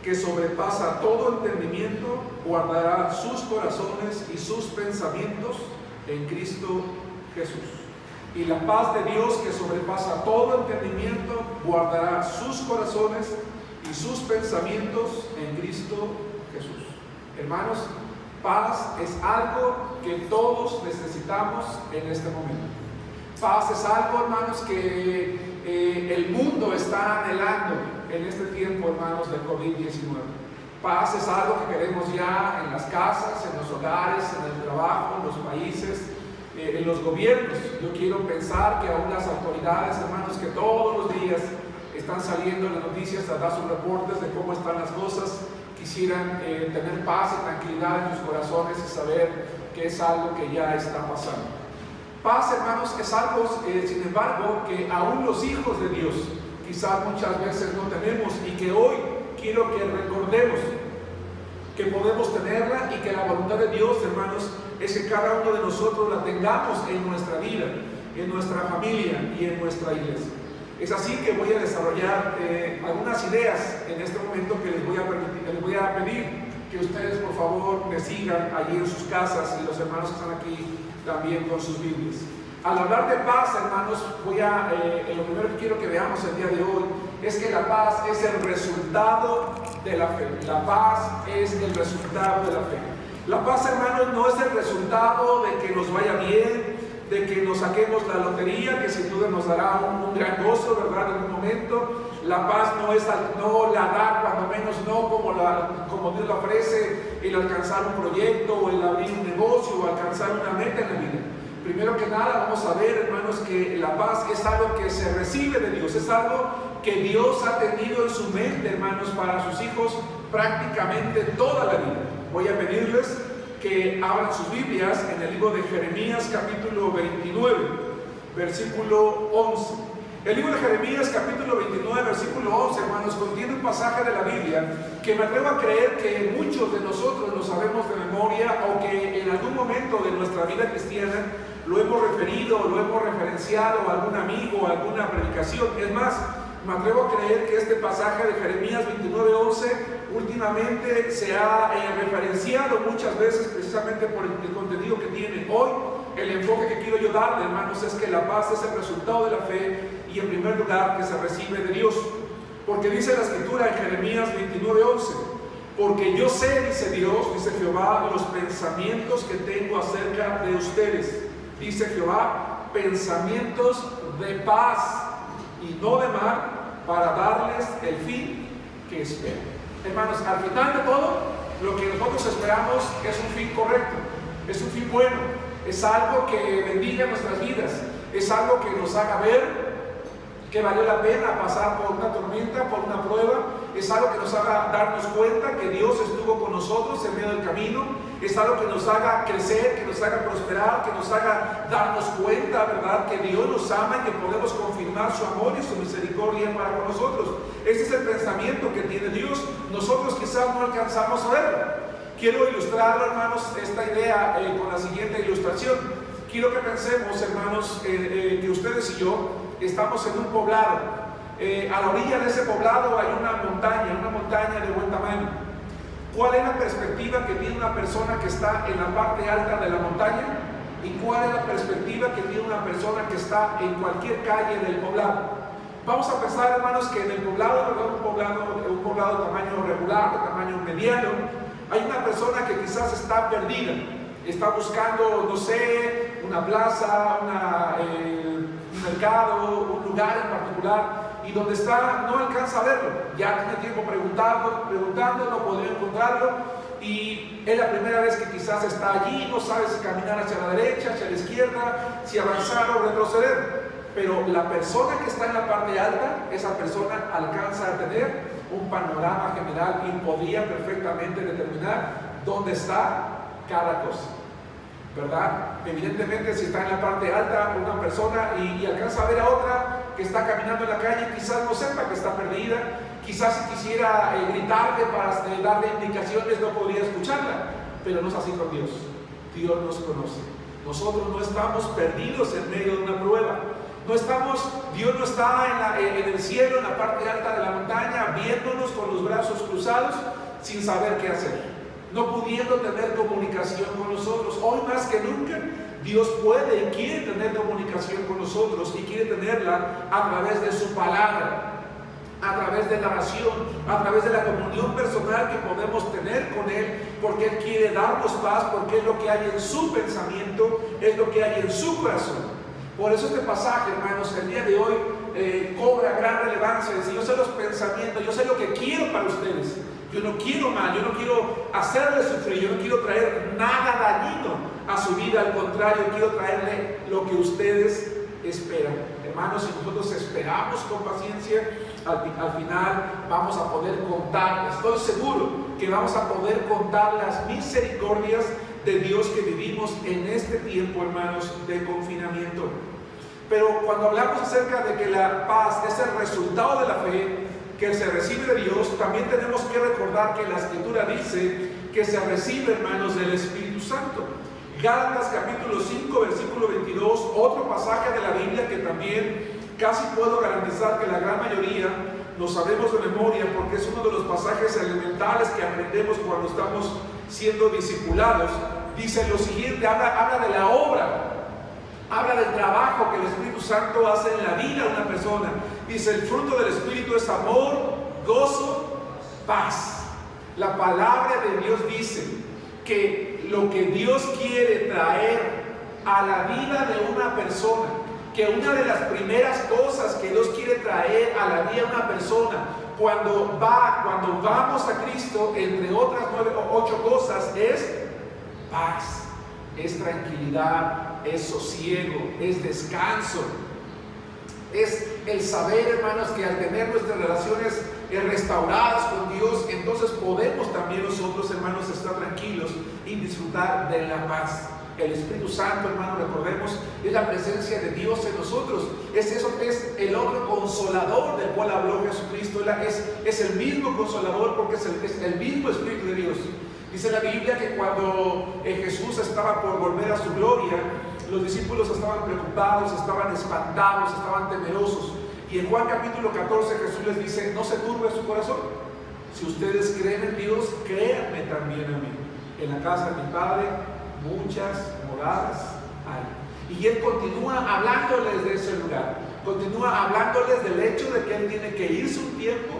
que sobrepasa todo entendimiento, guardará sus corazones y sus pensamientos en Cristo Jesús. Y la paz de Dios, que sobrepasa todo entendimiento, guardará sus corazones y sus pensamientos en Cristo Jesús. Hermanos, paz es algo que todos necesitamos en este momento. Paz es algo, hermanos, que el mundo está anhelando en este tiempo, hermanos, del COVID-19. Paz es algo que queremos ya en las casas, en los hogares, en el trabajo, en los países, en los gobiernos. Yo quiero pensar que aún las autoridades, hermanos, que todos los días están saliendo en las noticias a dar sus reportes de cómo están las cosas, quisieran tener paz y tranquilidad en sus corazones y saber que es algo que ya está pasando. Paz, hermanos, es algo, sin embargo, que aún los hijos de Dios quizás muchas veces no tenemos, y que hoy quiero que recordemos que podemos tenerla, y que la voluntad de Dios, hermanos, es que cada uno de nosotros la tengamos en nuestra vida, en nuestra familia y en nuestra iglesia. Es así que voy a desarrollar algunas ideas en este momento que les voy a pedir que ustedes, por favor, me sigan allí en sus casas, y los hermanos que están aquí también con sus Biblias. Al hablar de paz, hermanos, lo primero que quiero que veamos el día de hoy es que la paz es el resultado de la fe. La paz es el resultado de la fe. La paz, hermanos, no es el resultado de que nos vaya bien, de que nos saquemos la lotería, que sin duda nos dará un gran gozo, ¿verdad?, en un momento. La paz no la da, cuando menos no como Dios la ofrece, el alcanzar un proyecto, o el abrir un negocio, o alcanzar una meta en la vida. Primero que nada, vamos a ver, hermanos, que la paz es algo que se recibe de Dios, es algo que Dios ha tenido en su mente, hermanos, para sus hijos prácticamente toda la vida. Voy a pedirles que abran sus Biblias en el libro de Jeremías, capítulo 29, versículo 11. El libro de Jeremías, capítulo 29, versículo 11, hermanos, contiene un pasaje de la Biblia que me atrevo a creer que muchos de nosotros lo sabemos de memoria, o que en algún momento de nuestra vida cristiana lo hemos referido, lo hemos referenciado a algún amigo, a alguna predicación. Es más, me atrevo a creer que este pasaje de Jeremías 29:11 últimamente se ha referenciado muchas veces, precisamente por el contenido que tiene. Hoy el enfoque que quiero yo darle, hermanos, es que la paz es el resultado de la fe, y en primer lugar que se recibe de Dios. Porque dice la Escritura en Jeremías 29:11: porque yo sé, dice Dios, dice Jehová, los pensamientos que tengo acerca de ustedes, dice Jehová, pensamientos de paz y no de mal, para darles el fin que esperan. Hermanos, al final de todo, lo que nosotros esperamos es un fin correcto, es un fin bueno, es algo que bendiga nuestras vidas, es algo que nos haga ver que valió la pena pasar por una tormenta, por una prueba. Es algo que nos haga darnos cuenta que Dios estuvo con nosotros en medio del camino. Es algo que nos haga crecer, que nos haga prosperar, que nos haga darnos cuenta, ¿verdad?, que Dios nos ama y que podemos confirmar su amor y su misericordia para con nosotros. Ese es el pensamiento que tiene Dios. Nosotros quizás no alcanzamos a verlo. Quiero ilustrarlo, hermanos, esta idea con la siguiente ilustración. Quiero que pensemos, hermanos, que ustedes y yo estamos en un poblado. A la orilla de ese poblado hay una montaña de buen tamaño. ¿Cuál es la perspectiva que tiene una persona que está en la parte alta de la montaña? ¿Y cuál es la perspectiva que tiene una persona que está en cualquier calle del poblado? Vamos a pensar, hermanos, que en el poblado, ¿verdad?, un poblado de tamaño regular, de tamaño mediano, hay una persona que quizás está perdida, está buscando, no sé, una plaza, un mercado, un lugar en particular, y donde está no alcanza a verlo. Ya tiene tiempo preguntando, no podría encontrarlo, y es la primera vez que quizás está allí, no sabe si caminar hacia la derecha, hacia la izquierda, si avanzar o retroceder. Pero la persona que está en la parte alta, esa persona alcanza a tener un panorama general y podría perfectamente determinar dónde está cada cosa, ¿verdad? Evidentemente, si está en la parte alta una persona y alcanza a ver a otra que está caminando en la calle, quizás no sepa que está perdida, quizás si quisiera gritarle para darle indicaciones no podría escucharla, pero no es así con Dios. Dios nos conoce. Nosotros no estamos perdidos en medio de una prueba. Dios no está en el cielo, en la parte alta de la montaña, viéndonos con los brazos cruzados sin saber qué hacer, no pudiendo tener comunicación con nosotros. Hoy más que nunca Dios puede y quiere tener comunicación con nosotros, y quiere tenerla a través de su palabra, a través de la oración, a través de la comunión personal que podemos tener con Él, porque Él quiere darnos paz, porque es lo que hay en su pensamiento, es lo que hay en su corazón. Por eso este pasaje, hermanos, el día de hoy cobra gran relevancia. Dice: yo sé los pensamientos, yo sé lo que quiero para ustedes. Yo no quiero mal, yo no quiero hacerles sufrir, yo no quiero traer nada dañino a su vida. Al contrario, quiero traerle lo que ustedes esperan. Hermanos, si nosotros esperamos con paciencia, al final vamos a poder contar, estoy seguro que vamos a poder contar las misericordias de Dios que vivimos en este tiempo, hermanos, de confinamiento. Pero cuando hablamos acerca de que la paz es el resultado de la fe que se recibe de Dios, también tenemos que recordar que la Escritura dice que se recibe, hermanos, del Espíritu Santo. Gálatas capítulo 5, versículo 22, otro pasaje de la Biblia que también casi puedo garantizar que la gran mayoría lo sabemos de memoria, porque es uno de los pasajes elementales que aprendemos cuando estamos siendo discipulados. Dice lo siguiente, habla de la obra, habla del trabajo que el Espíritu Santo hace en la vida de una persona. Dice: el fruto del Espíritu es amor, gozo, paz. La palabra de Dios dice que lo que Dios quiere traer a la vida de una persona, que una de las primeras cosas que Dios quiere traer a la vida de una persona cuando vamos a Cristo, entre otras 8 cosas, es paz, es tranquilidad, es sosiego, es descanso, es el saber, hermanos, que al tener nuestras relaciones restauradas con Dios, entonces podemos también nosotros, hermanos, estar tranquilos y disfrutar de la paz. El Espíritu Santo, hermano, recordemos, es la presencia de Dios en nosotros. Es el otro consolador del cual habló Jesucristo. Es el mismo consolador, porque es el mismo Espíritu de Dios. Dice la Biblia que cuando Jesús estaba por volver a su gloria, los discípulos estaban preocupados, estaban espantados, estaban temerosos. Y en Juan capítulo 14 Jesús les dice: no se turbe su corazón. Si ustedes creen en Dios, créanme también a mí. En la casa de mi Padre muchas moradas hay. Y Él continúa hablándoles de ese lugar, continúa hablándoles del hecho de que Él tiene que irse un tiempo,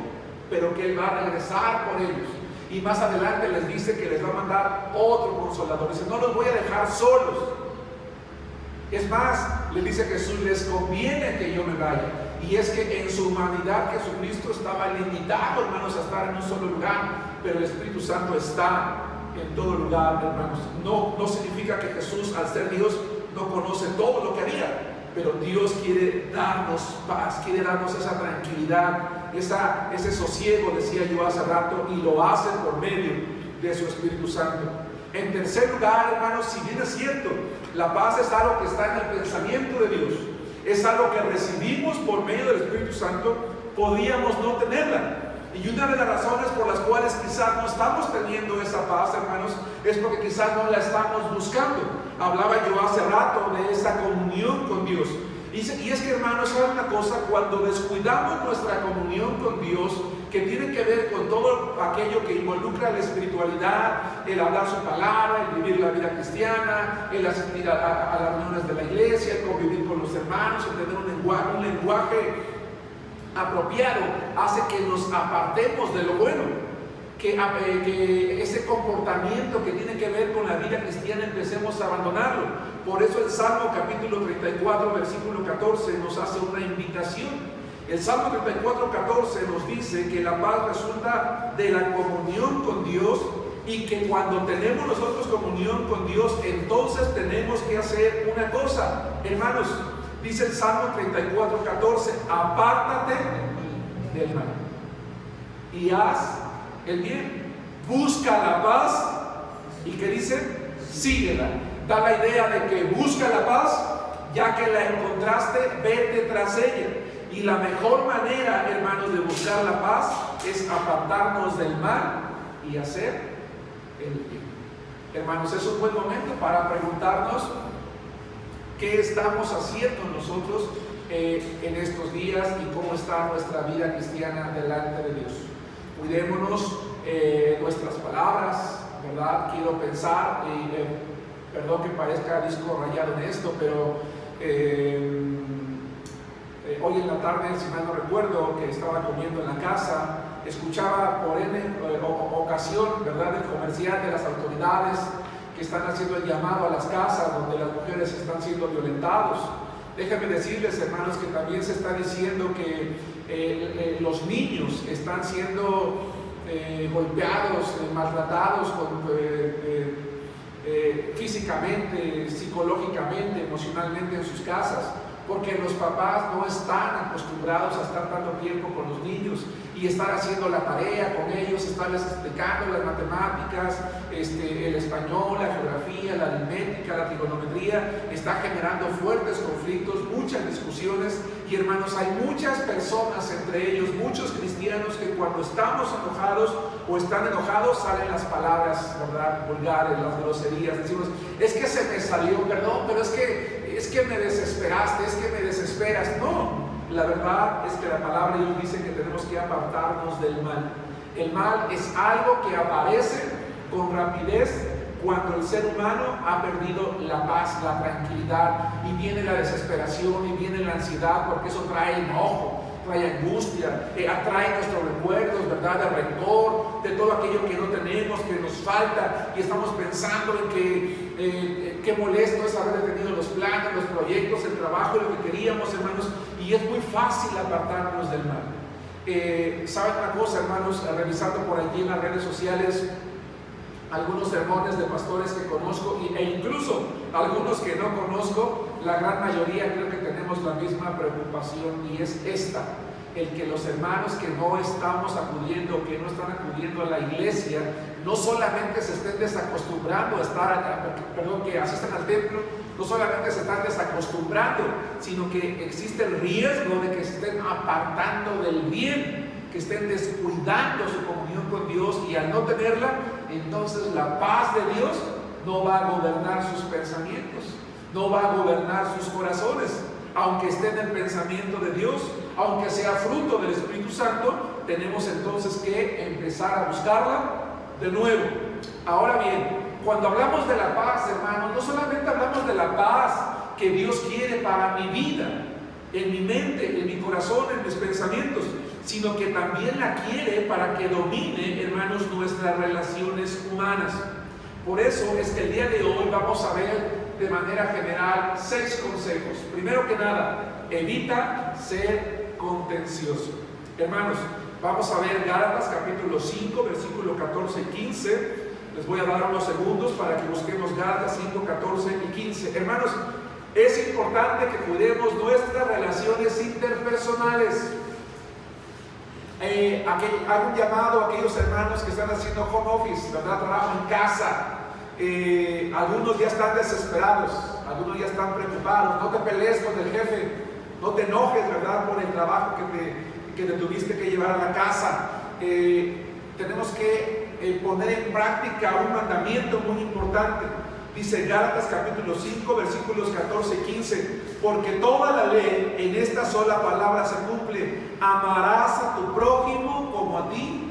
pero que Él va a regresar por ellos. Y más adelante les dice que les va a mandar otro consolador. Dice: no los voy a dejar solos. Es más, les dice Jesús: les conviene que yo me vaya. Y es que en su humanidad Jesucristo estaba limitado, hermanos, a estar en un solo lugar, pero el Espíritu Santo está en todo lugar, hermanos. No significa que Jesús, al ser Dios, no conoce todo lo que haría, pero Dios quiere darnos paz, quiere darnos esa tranquilidad, ese sosiego, decía yo hace rato, y lo hace por medio de su Espíritu Santo. En tercer lugar, hermanos, si bien es cierto, la paz es algo que está en el pensamiento de Dios, es algo que recibimos por medio del Espíritu Santo, podríamos no tenerla. Y una de las razones por las cuales quizás no estamos teniendo esa paz, hermanos, es porque quizás no la estamos buscando. Hablaba yo hace rato de esa comunión con Dios. Y es que, hermanos, ¿saben una cosa? Cuando descuidamos nuestra comunión con Dios, que tiene que ver con todo aquello que involucra la espiritualidad, el hablar su palabra, el vivir la vida cristiana, el asistir a las reuniones de la iglesia, el convivir con los hermanos, el tener un lenguaje apropiado, hace que nos apartemos de lo bueno, que ese comportamiento que tiene que ver con la vida cristiana empecemos a abandonarlo. Por eso el Salmo capítulo 34 versículo 14 nos hace una invitación. El Salmo 34, 14 nos dice que la paz resulta de la comunión con Dios, y que cuando tenemos nosotros comunión con Dios, entonces tenemos que hacer una cosa, hermanos. Dice el Salmo 34, 14: apártate del mal y haz el bien, busca la paz, y que dice, síguela. Da la idea de que busca la paz, ya que la encontraste, vete tras ella. Y la mejor manera, hermanos, de buscar la paz es apartarnos del mal y hacer el bien. Hermanos, es un buen momento para preguntarnos qué estamos haciendo nosotros en estos días y cómo está nuestra vida cristiana delante de Dios. Cuidémonos nuestras palabras, ¿verdad? Quiero pensar, y perdón que parezca disco rayado en esto, pero hoy en la tarde, si mal no recuerdo, que estaba comiendo en la casa, escuchaba por ocasión, ¿verdad?, el comercial de las autoridades que están haciendo el llamado a las casas donde las mujeres están siendo violentados. Déjenme decirles, hermanos, que también se está diciendo que los niños están siendo golpeados, maltratados físicamente, psicológicamente, emocionalmente en sus casas, porque los papás no están acostumbrados a estar tanto tiempo con los niños y estar haciendo la tarea con ellos, estarles explicando las matemáticas, el español, la geografía, la aritmética, la trigonometría. Está generando fuertes conflictos, muchas discusiones, y hermanos, hay muchas personas, entre ellos muchos cristianos, que cuando estamos enojados o están enojados salen las palabras, ¿verdad?, vulgares, las groserías. Decimos, es que se me salió, perdón, pero es que me desesperaste, es que me desesperas. No, la verdad es que la palabra de Dios dice que tenemos que apartarnos del mal. El mal es algo que aparece con rapidez cuando el ser humano ha perdido la paz, la tranquilidad, y viene la desesperación y viene la ansiedad, porque eso trae enojo, trae angustia, atrae nuestros recuerdos, ¿verdad?, de rencor, de todo aquello que no tenemos, que nos falta, y estamos pensando en que qué molesto es haber detenido los planes, los proyectos, el trabajo, lo que queríamos, hermanos, y es muy fácil apartarnos del mal. ¿Saben una cosa, hermanos? Revisando por allí en las redes sociales algunos sermones de pastores que conozco e incluso algunos que no conozco, la gran mayoría creo que tenemos la misma preocupación, y es esta: el que los hermanos que no estamos acudiendo, que no están acudiendo a la iglesia, no solamente se estén desacostumbrando a estar, que asistan al templo, no solamente se están desacostumbrando, sino que existe el riesgo de que se estén apartando del bien, que estén descuidando su comunión con Dios, y al no tenerla, entonces la paz de Dios no va a gobernar sus pensamientos, no va a gobernar sus corazones. Aunque esté en el pensamiento de Dios, aunque sea fruto del Espíritu Santo, tenemos entonces que empezar a buscarla de nuevo. Ahora bien, cuando hablamos de la paz, hermanos, no solamente hablamos de la paz que Dios quiere para mi vida, en mi mente, en mi corazón, en mis pensamientos, sino que también la quiere para que domine, hermanos, nuestras relaciones humanas. Por eso es que el día de hoy vamos a ver de manera general 6 consejos. Primero que nada, evita ser contencioso. Hermanos, vamos a ver Gálatas capítulo 5, versículo 14 y 15. Les voy a dar unos segundos para que busquemos Gálatas 5, 14 y 15. Hermanos, es importante que cuidemos nuestras relaciones interpersonales. Hago un llamado a aquellos hermanos que están haciendo home office, ¿verdad?, trabajo en casa. Algunos ya están desesperados, algunos ya están preocupados. No te pelees con el jefe, no te enojes, ¿verdad?, por el trabajo que te tuviste que llevar a la casa. Tenemos que poner en práctica un mandamiento muy importante. Dice Gálatas capítulo 5, versículos 14 y 15: porque toda la ley en esta sola palabra se cumple: amarás a tu prójimo como a ti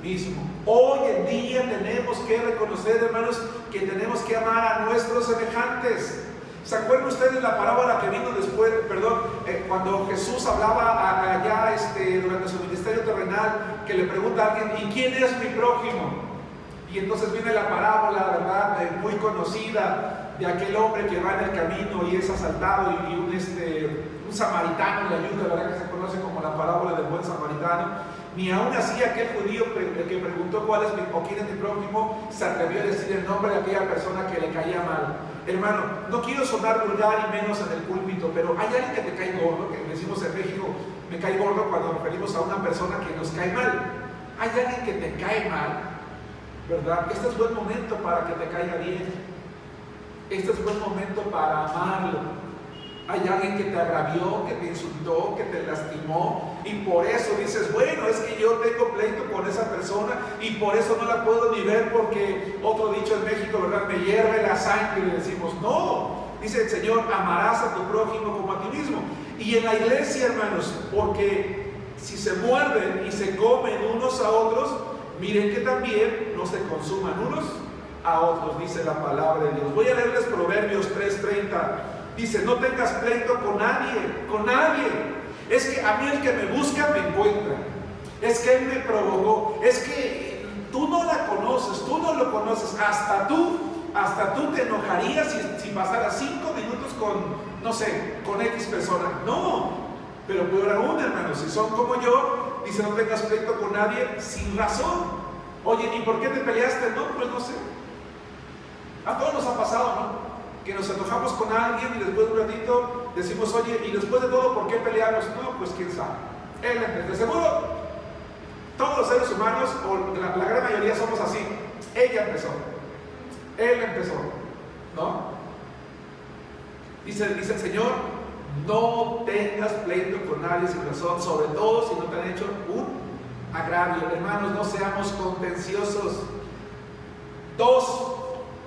mismo. Hoy en día tenemos que reconocer, hermanos, que tenemos que amar a nuestros semejantes. ¿Se acuerdan ustedes la parábola que vino después, cuando Jesús hablaba allá durante su ministerio terrenal, que le pregunta a alguien: ¿y quién es mi prójimo? Y entonces viene la parábola, ¿verdad?, muy conocida, de aquel hombre que va en el camino y es asaltado, y un samaritano le ayuda, ¿verdad?, que se conoce como la parábola del buen samaritano. Ni aún así aquel judío que preguntó quién es mi prójimo se atrevió a decir el nombre de aquella persona que le caía mal. Hermano, no quiero sonar vulgar y menos en el púlpito, pero hay alguien que te cae gordo, que decimos en México, me cae gordo cuando nos referimos a una persona que nos cae mal. Hay alguien que te cae mal, ¿verdad? Este es buen momento para que te caiga bien. Este es buen momento para amarlo. Hay alguien que te agravió, que te insultó, que te lastimó, y por eso dices: bueno, es que yo tengo pleito con esa persona y por eso no la puedo ni ver, porque otro dicho en México, ¿verdad?, me hierve la sangre. Y decimos: no, Dice el Señor, amarás a tu prójimo como a ti mismo. Y en la iglesia, hermanos, porque si se muerden y se comen unos a otros, miren que también no se consuman unos a otros, dice la palabra de Dios. Voy a leerles Proverbios 3:30. Dice, no tengas pleito con nadie, con nadie. Es que a mí el que me busca me encuentra. Es que él me provocó. Es que tú no la conoces, tú no lo conoces. Hasta tú te enojarías si pasaras 5 minutos con, no sé, con X persona. No, pero peor aún, hermanos, si son como yo, dice, no tengas pleito con nadie sin razón. Oye, ¿y por qué te peleaste? No, pues no sé. A todos nos ha pasado, ¿no? Que nos enojamos con alguien y después de un ratito decimos, oye, y después de todo, ¿por qué peleamos? No, pues quién sabe. De seguro, todos los seres humanos, o la gran mayoría somos así. Ella empezó. Él empezó, ¿no? Dice el Señor, no tengas pleito con nadie sin razón, sobre todo si no te han hecho un agravio. Hermanos, no seamos contenciosos. 2,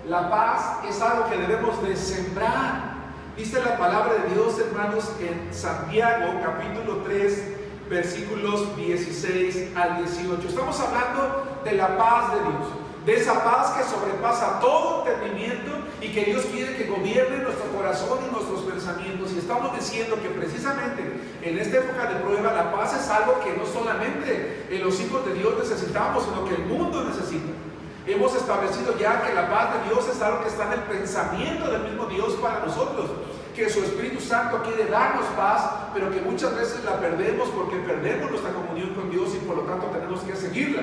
la paz es algo que debemos de sembrar. Dice la palabra de Dios, hermanos, en Santiago, capítulo 3, versículos 16 al 18. Estamos hablando de la paz de Dios, de esa paz que sobrepasa todo entendimiento y que Dios quiere que gobierne nuestro corazón y nuestros pensamientos. Y estamos diciendo que precisamente en esta época de prueba, la paz es algo que no solamente los hijos de Dios necesitamos, sino que el mundo necesita. Hemos establecido ya que la paz de Dios es algo que está en el pensamiento del mismo Dios para nosotros, que su Espíritu Santo quiere darnos paz, pero que muchas veces la perdemos porque perdemos nuestra comunión con Dios y por lo tanto tenemos que seguirla.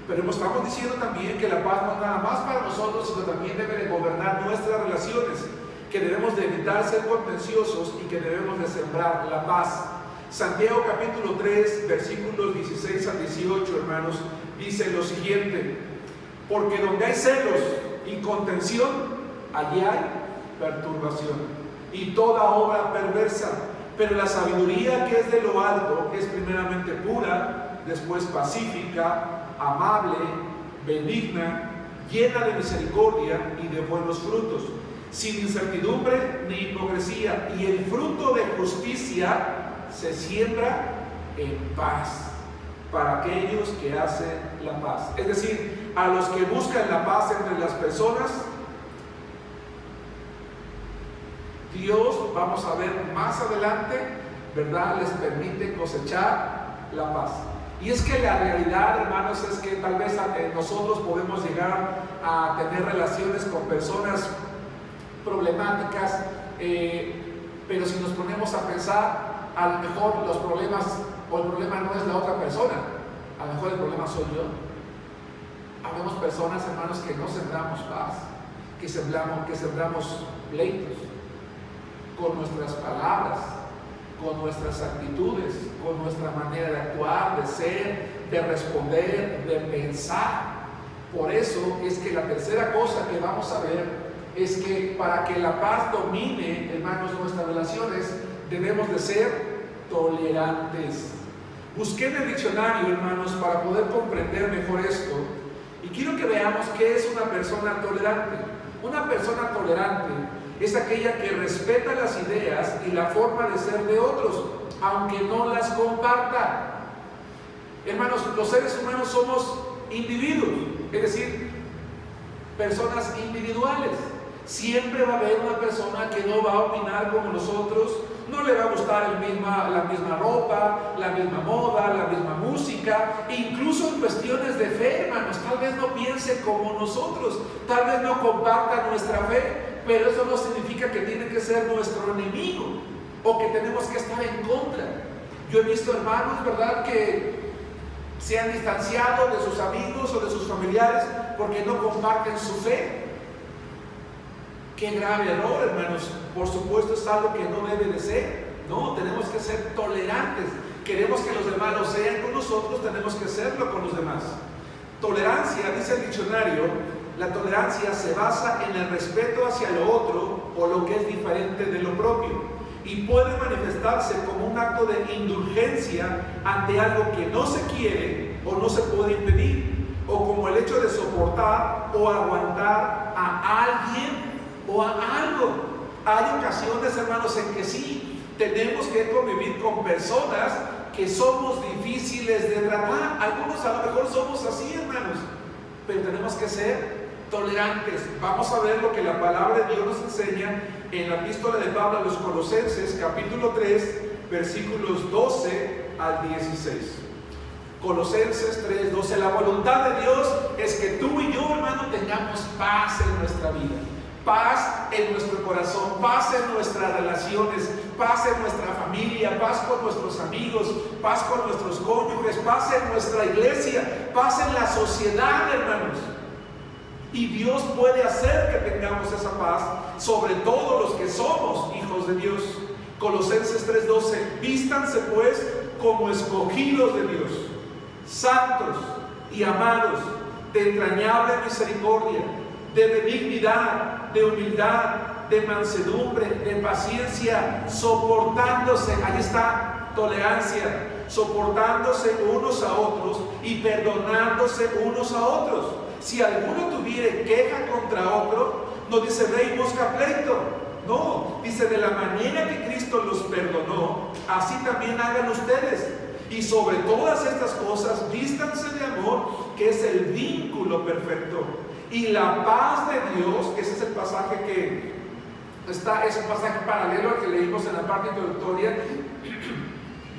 Pero estamos diciendo también que la paz no es nada más para nosotros, sino también debe de gobernar nuestras relaciones, que debemos de evitar ser contenciosos y que debemos de sembrar la paz. Santiago capítulo 3, versículos 16 al 18, hermanos, dice lo siguiente: porque donde hay celos y contención, allí hay perturbación y toda obra perversa. Pero la sabiduría que es de lo alto es primeramente pura, después pacífica, amable, benigna, llena de misericordia y de buenos frutos, sin incertidumbre ni hipocresía, y el fruto de justicia se siembra en paz para aquellos que hacen la paz. Es decir, a los que buscan la paz entre las personas, Dios, vamos a ver más adelante, ¿verdad?, les permite cosechar la paz. Y es que la realidad, hermanos, es que tal vez nosotros podemos llegar a tener relaciones con personas problemáticas, pero si nos ponemos a pensar, a lo mejor los problemas, o el problema no es la otra persona, a lo mejor el problema soy yo. Habemos personas, hermanos, que no sembramos paz, que sembramos pleitos con nuestras palabras, con nuestras actitudes, con nuestra manera de actuar, de ser, de responder, de pensar. Por eso es que la tercera cosa que vamos a ver es que para que la paz domine, hermanos, nuestras relaciones, debemos de ser tolerantes. Busqué en el diccionario, hermanos, para poder comprender mejor esto, y quiero que veamos qué es una persona tolerante. Una persona tolerante es aquella que respeta las ideas y la forma de ser de otros, aunque no las comparta. Hermanos, los seres humanos somos individuos, es decir, personas individuales. Siempre va a haber una persona que no va a opinar como nosotros, no le va a gustar la misma ropa, la misma moda, la misma música, e incluso en cuestiones de fe, hermanos, tal vez no piense como nosotros, tal vez no comparta nuestra fe, pero eso no significa que tiene que ser nuestro enemigo o que tenemos que estar en contra. Yo he visto hermanos, ¿verdad?, que se han distanciado de sus amigos o de sus familiares porque no comparten su fe. Qué grave error, hermanos. Por supuesto es algo que no debe de ser. No, tenemos que ser tolerantes. Queremos que los demás lo sean con nosotros, tenemos que serlo con los demás. Tolerancia, dice el diccionario, la tolerancia se basa en el respeto hacia lo otro o lo que es diferente de lo propio, y puede manifestarse como un acto de indulgencia ante algo que no se quiere o no se puede impedir, o como el hecho de soportar o aguantar a alguien o a algo. Hay ocasiones, hermanos, en que sí tenemos que convivir con personas que somos difíciles de tratar. Algunos a lo mejor somos así, hermanos, pero tenemos que ser tolerantes. Vamos a ver lo que la palabra de Dios nos enseña en la epístola de Pablo a los Colosenses, capítulo 3, versículos 12 al 16. Colosenses 3, 12. La voluntad de Dios es que tú y yo, hermano, tengamos paz en nuestra vida, paz en nuestro corazón, paz en nuestras relaciones, paz en nuestra familia, paz con nuestros amigos, paz con nuestros cónyuges, paz en nuestra iglesia, paz en la sociedad, hermanos. Y Dios puede hacer que tengamos esa paz, sobre todo los que somos hijos de Dios. Colosenses 3:12. Vístanse pues como escogidos de Dios, santos y amados, de entrañable misericordia, de benignidad, de humildad, de mansedumbre, de paciencia, soportándose. Ahí está, tolerancia, soportándose unos a otros y perdonándose unos a otros. Si alguno tuviere queja contra otro, no dice ve y busca pleito. No, dice de la manera que Cristo los perdonó, así también hagan ustedes. Y sobre todas estas cosas, vístanse de amor, que es el vínculo perfecto. Y la paz de Dios, ese es el pasaje que está, es un pasaje paralelo al que leímos en la parte introductoria.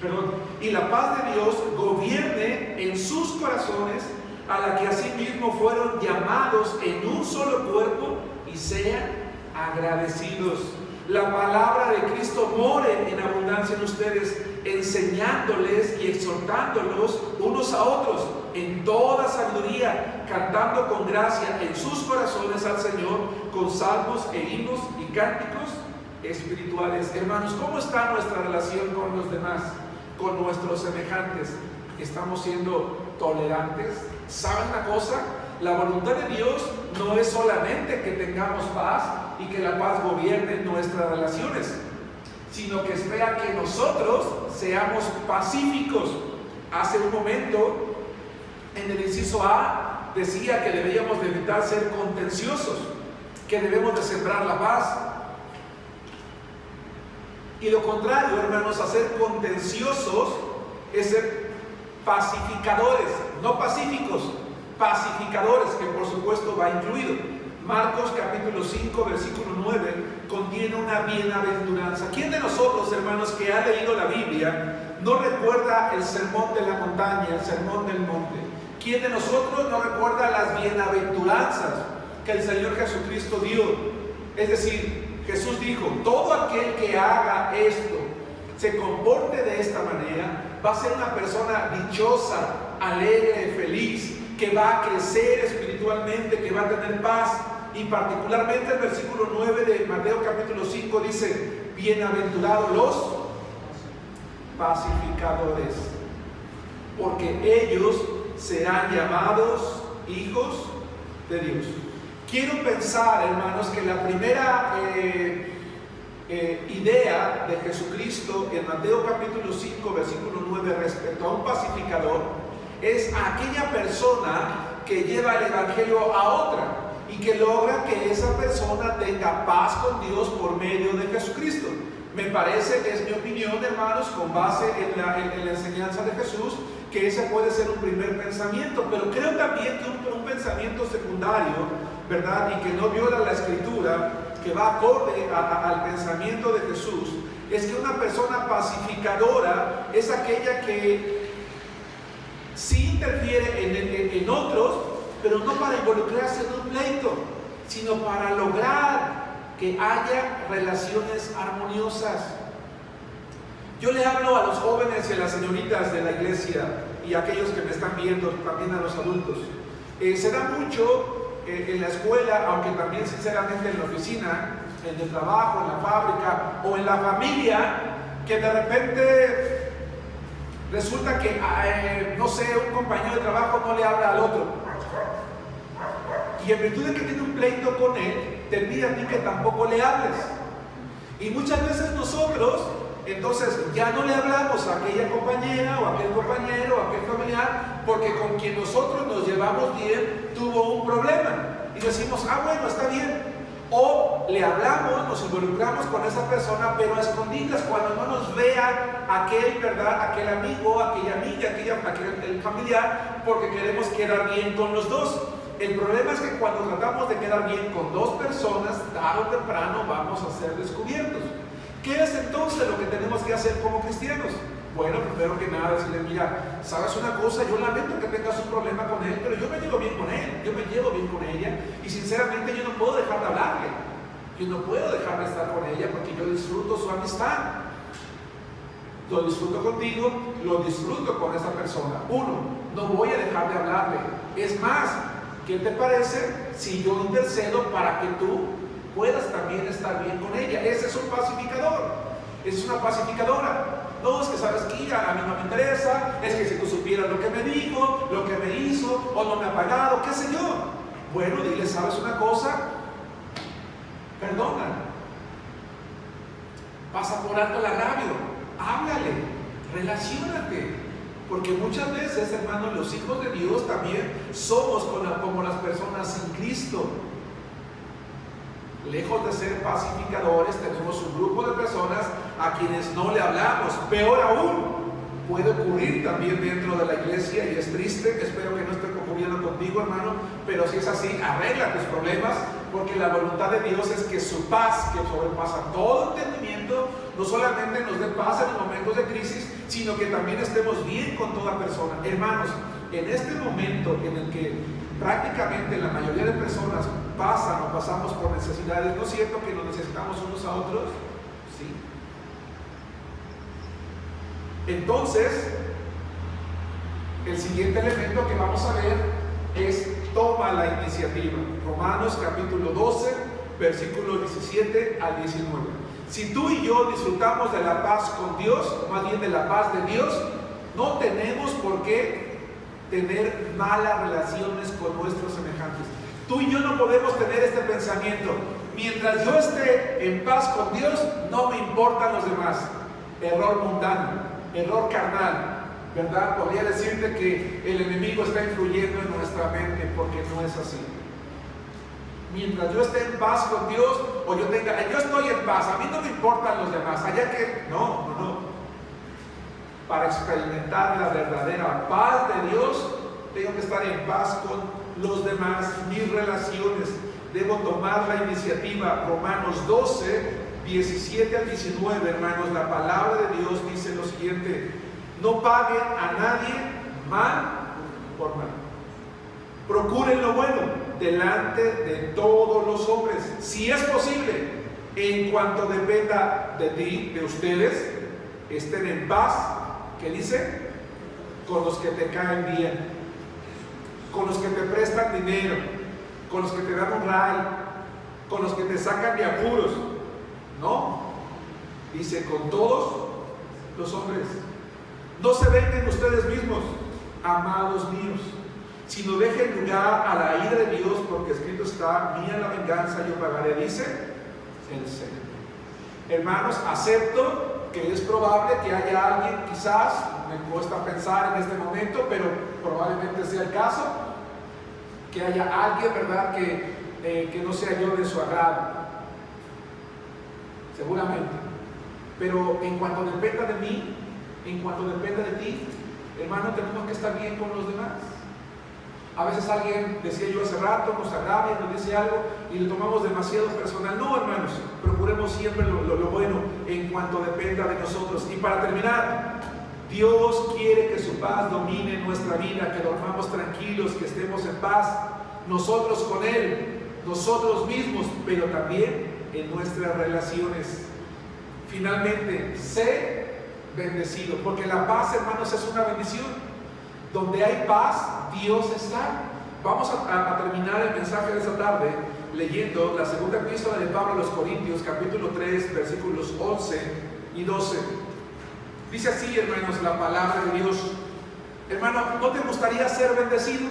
Perdón. Y la paz de Dios gobierne en sus corazones, a la que asimismo fueron llamados en un solo cuerpo, y sean agradecidos. La palabra de Cristo more en abundancia en ustedes, enseñándoles y exhortándolos unos a otros en toda sabiduría, cantando con gracia en sus corazones al Señor con salmos e himnos y cánticos espirituales. Hermanos, ¿cómo está nuestra relación con los demás, con nuestros semejantes? ¿Estamos siendo tolerantes? ¿Saben una cosa? La voluntad de Dios no es solamente que tengamos paz y que la paz gobierne nuestras relaciones, sino que espera que nosotros seamos pacíficos. Hace un momento, en el inciso A, decía que deberíamos de evitar ser contenciosos, que debemos de sembrar la paz. Y lo contrario, hermanos, a ser contenciosos es ser pacificadores, no pacíficos, pacificadores, que por supuesto va incluido. Marcos capítulo 5, versículo 9, contiene una bienaventuranza. ¿Quién de nosotros, hermanos, que ha leído la Biblia, no recuerda el sermón de la montaña, el sermón del monte? ¿Quién de nosotros no recuerda las bienaventuranzas que el Señor Jesucristo dio? Es decir, Jesús dijo, todo aquel que haga esto, se comporte de esta manera, va a ser una persona dichosa, alegre, feliz, que va a crecer espiritualmente, que va a tener paz. Y particularmente el versículo 9 de Mateo capítulo 5 dice, bienaventurados los pacificadores, porque ellos serán llamados hijos de Dios. Quiero pensar, hermanos, que la primera idea de Jesucristo en Mateo capítulo 5 versículo 9 respecto a un pacificador es aquella persona que lleva el evangelio a otra y que logra que esa persona tenga paz con Dios por medio de Jesucristo. Me parece, es mi opinión, hermanos, con base en la enseñanza de Jesús, que ese puede ser un primer pensamiento, pero creo también que un pensamiento secundario, ¿verdad? Y que no viola la Escritura, que va acorde al pensamiento de Jesús, es que una persona pacificadora es aquella que sí interfiere en otros, pero no para involucrarse en un pleito, sino para lograr que haya relaciones armoniosas. Yo le hablo a los jóvenes y a las señoritas de la iglesia y a aquellos que me están viendo, también a los adultos. Se da mucho en la escuela, aunque también sinceramente en la oficina, en el trabajo, en la fábrica o en la familia, que de repente resulta que, no sé, un compañero de trabajo no le habla al otro. Y en virtud de que tiene un pleito con él, te pide a ti que tampoco le hables. Y muchas veces nosotros, entonces, ya no le hablamos a aquella compañera o a aquel compañero o a aquel familiar, porque con quien nosotros nos llevamos bien tuvo un problema. Y decimos, bueno, está bien. O le hablamos, nos involucramos con esa persona, pero a escondidas, cuando no nos vea aquel, ¿verdad? Aquel amigo, aquella amiga, aquel familiar, porque queremos quedar bien con los dos. El problema es que cuando tratamos de quedar bien con dos personas, tarde o temprano vamos a ser descubiertos. ¿Qué es entonces lo que tenemos que hacer como cristianos? Bueno, primero que nada decirle, mira, ¿sabes una cosa? Yo lamento que tengas un problema con él, pero yo me llevo bien con él, yo me llevo bien con ella, y sinceramente yo no puedo dejar de hablarle, yo no puedo dejar de estar con ella porque yo disfruto su amistad. Lo disfruto contigo, lo disfruto con esa persona. No voy a dejar de hablarle. Es más, ¿qué te parece si yo intercedo para que tú puedas también estar bien con ella? Ese es un pacificador, esa es una pacificadora. No, es que sabes que a mí no me interesa, es que si tú supieras lo que me dijo, lo que me hizo, o no me ha pagado, qué sé yo. Bueno, dile, ¿sabes una cosa? Perdona. Pasa por alto el agravio, háblale, relaciónate. Porque muchas veces, hermanos, los hijos de Dios también somos como las personas sin Cristo. Lejos de ser pacificadores, tenemos un grupo de personas a quienes no le hablamos. Peor aún, puede ocurrir también dentro de la iglesia, y es triste. Espero que no esté ocurriendo contigo, hermano, pero si es así, arregla tus problemas, porque la voluntad de Dios es que su paz, que sobrepasa todo entendimiento, no solamente nos dé paz en los momentos de crisis, sino que también estemos bien con toda persona. Hermanos, en este momento en el que prácticamente la mayoría de personas pasan o pasamos por necesidades, ¿no es cierto que nos necesitamos unos a otros? Sí. Entonces, el siguiente elemento que vamos a ver es toma la iniciativa. Romanos capítulo 12, versículos 17 al 19. Si tú y yo disfrutamos de la paz con Dios, más bien de la paz de Dios, no tenemos por qué tener malas relaciones con nuestros semejantes. Tú y yo no podemos tener este pensamiento: mientras yo esté en paz con Dios, no me importan los demás. Error mundano, error carnal, ¿verdad? Podría decirte que el enemigo está influyendo en nuestra mente, porque no es así. Mientras yo esté en paz con Dios, o yo estoy en paz, a mí no me importan los demás, allá que, no. Para experimentar la verdadera paz de Dios, tengo que estar en paz con los demás, mis relaciones, debo tomar la iniciativa. Romanos 12, 17 al 19, hermanos, la palabra de Dios dice lo siguiente: no paguen a nadie mal por mal. Procuren lo bueno delante de todos los hombres, si es posible, en cuanto dependa de ti, de ustedes, estén en paz. ¿Qué dice? Con los que te caen bien, con los que te prestan dinero, con los que te dan un ray, con los que te sacan de apuros. No, dice con todos los hombres. No se vengan ustedes mismos, amados míos, sino dejen lugar a la ira de Dios, porque escrito está: mía la venganza, yo pagaré, dice el Señor. Hermanos, acepto que es probable que haya alguien, quizás, me cuesta pensar en este momento, pero probablemente sea el caso, que haya alguien, ¿verdad?, que no sea yo de su agrado, seguramente. Pero en cuanto dependa de mí, en cuanto dependa de ti, hermano, tenemos que estar bien con los demás. A veces alguien, decía yo hace rato, nos agravia, nos dice algo y le tomamos demasiado personal. No, hermanos, procuremos siempre lo bueno en cuanto dependa de nosotros. Y para terminar, Dios quiere que su paz domine nuestra vida, que dormamos tranquilos, que estemos en paz, nosotros con Él, nosotros mismos, pero también en nuestras relaciones. Finalmente, sé bendecido, porque la paz, hermanos, es una bendición. Donde hay paz, Dios está. Vamos a terminar el mensaje de esta tarde leyendo la segunda epístola de Pablo a los Corintios, capítulo 3, versículos 11 y 12. Dice así, hermanos, la palabra de Dios. Hermano, ¿no te gustaría ser bendecido?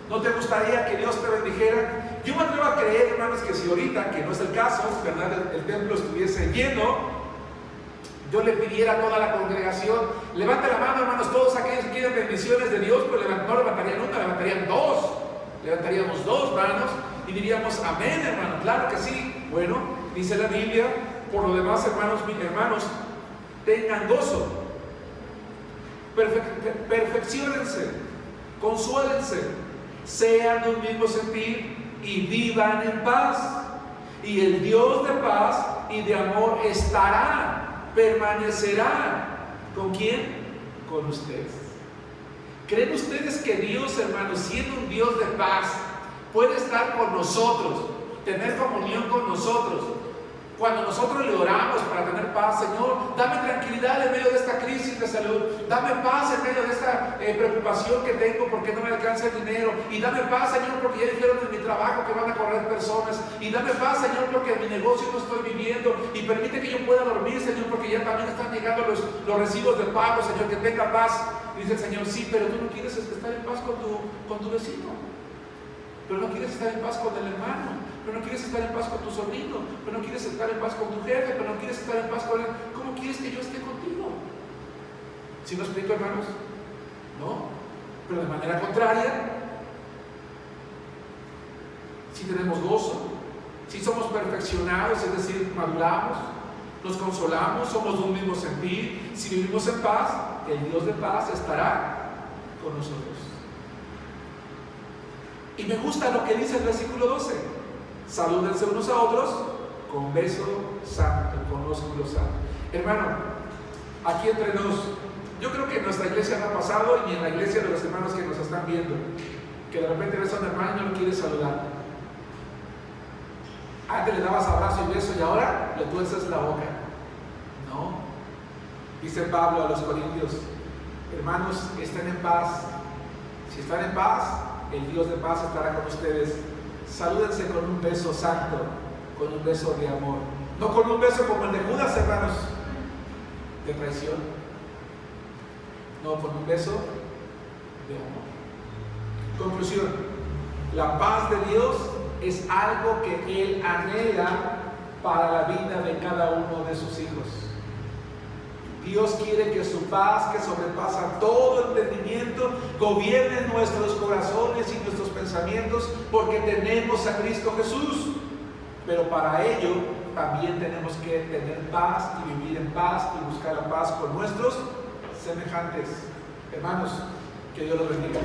¿No te gustaría que Dios te bendijera? Yo me atrevo a creer, hermanos, que si ahorita, que no es el caso, ¿verdad?, el templo estuviese lleno, yo le pidiera a toda la congregación: levante la mano, hermanos, todos aquellos que quieren bendiciones de Dios, pues no levantarían una, levantarían dos. Levantaríamos dos manos y diríamos: amén, hermano, claro que sí. Bueno, dice la Biblia, por lo demás, hermanos, tengan gozo, perfecciónense, consuélense, sean de un mismo sentir y vivan en paz. Y el Dios de paz y de amor permanecerá. ¿Con quién? Con ustedes. ¿Creen ustedes que Dios, hermanos, siendo un Dios de paz, puede estar con nosotros, tener comunión con nosotros? Cuando nosotros le oramos para tener paz, Señor, dame tranquilidad en medio de esta crisis de salud, dame paz en medio de esta preocupación que tengo porque no me alcanza el dinero, y dame paz, Señor, porque ya dijeron en mi trabajo que van a correr personas, y dame paz, Señor, porque en mi negocio no estoy viviendo, y permite que yo pueda dormir, Señor, porque ya también están llegando los recibos de pago, Señor, que tenga paz. Y dice el Señor, sí, pero tú no quieres estar en paz con tu vecino, pero no quieres estar en paz con el hermano, pero no quieres estar en paz con tu sobrino, pero no quieres estar en paz con tu jefe, pero no quieres estar en paz con él. ¿Cómo quieres que yo esté contigo? ¿Sí me explico, hermanos? No, pero de manera contraria, si tenemos gozo, si somos perfeccionados, es decir, maduramos, nos consolamos, somos de un mismo sentir, si vivimos en paz, el Dios de paz estará con nosotros. Y me gusta lo que dice el versículo 12: salúdense unos a otros con beso santo, con ósculo santo. Hermano, aquí entre nos, yo creo que en nuestra iglesia no ha pasado, y en la iglesia de los hermanos que nos están viendo, que de repente ves a un hermano y no lo quieres saludar. Antes le dabas abrazo y beso y ahora le tuerces la boca. No. Dice Pablo a los corintios: hermanos, estén en paz. Si están en paz, el Dios de paz estará con ustedes. Salúdense con un beso santo, con un beso de amor. No con un beso como el de Judas, hermanos, de traición. No, con un beso de amor. Conclusión: la paz de Dios es algo que Él anhela para la vida de cada uno de sus hijos. Dios quiere que su paz, que sobrepasa todo entendimiento, gobierne nuestros corazones y nuestros pensamientos, porque tenemos a Cristo Jesús. Pero para ello también tenemos que tener paz y vivir en paz y buscar la paz con nuestros semejantes. Hermanos, que Dios los bendiga.